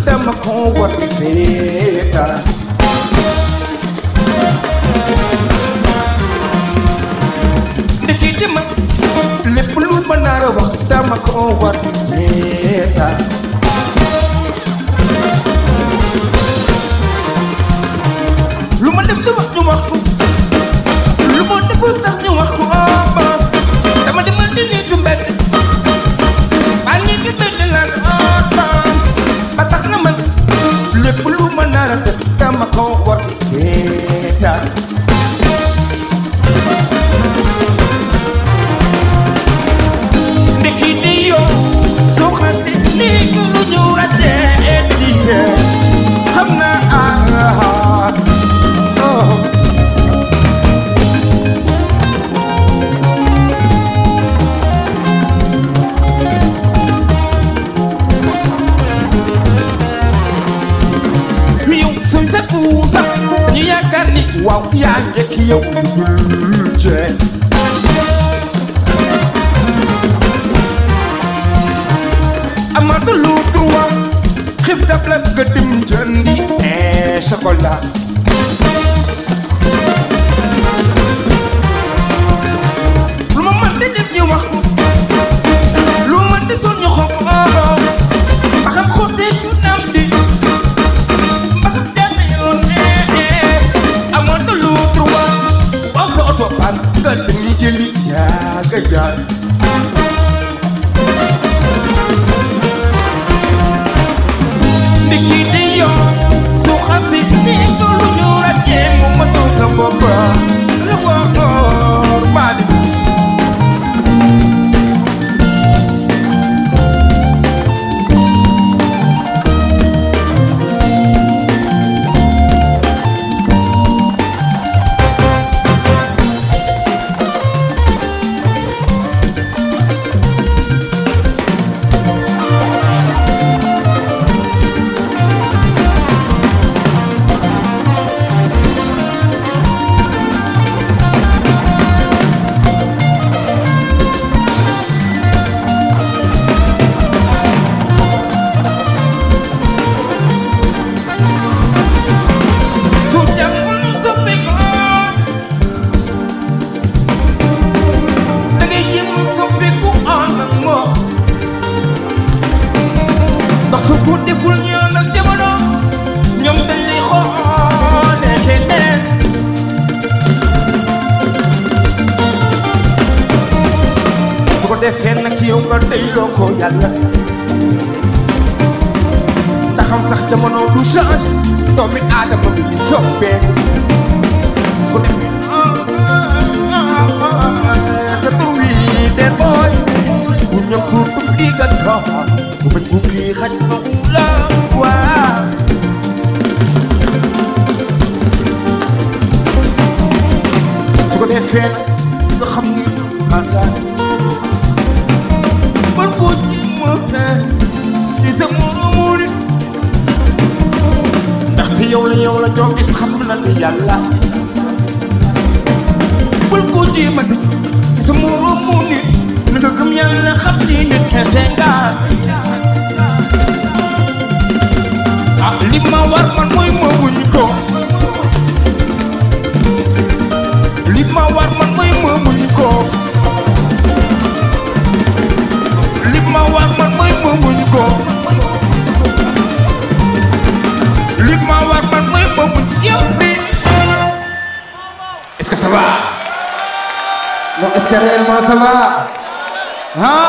dama ko war di seetaan ndekki di ma lépp lu ma nar a wax dama ko war di seetaan lu ma def di wax ñu wax ko lu ma deful sax ñu wax ko dama demal di nitu mbedd ak nitu mbedd lan ba tax na man lépp lu ma nar a def dama ko war di seetaan ndekki di yow soo xasee nii lu ñu ràññee di xam naa ñu yaakaar ni waaw yaa njëkk yow dul cee amatu lu droit xif daf la nga dem jëndi chocolat lu ma mën di def ñu wax lu ma mën di sol ñu xob ba xam xotee ñu nam di topan nga dañuy jëli jaaga jaag ndiki di yow su xasi ni tolu ñu ràññee mu matul sa bopp la woor maa di defee nag yow nga déyloo ko yàlla taxaw sax jamono du change doomi aadama bi soppeeku ko defee sa tur wi de booy bu ñëkku tuf di gat ko bu bañ bu kii xaj na la waa su ko defee nag nga xam ni mandat ndaxte yow la jox gis xam na ni yàlla bul ko jéemati sa moromu nit ni nga gëm yàlla xam ni nit kese nga li ma war man mooy ma wuñ ko li ma war man mooy ma wuñ ko li ma war man mooy ma wuñ ko li ma war man mooy ma wuñ yow bi est-ce que ça va? Non, est-ce que réellement ça va? Hein?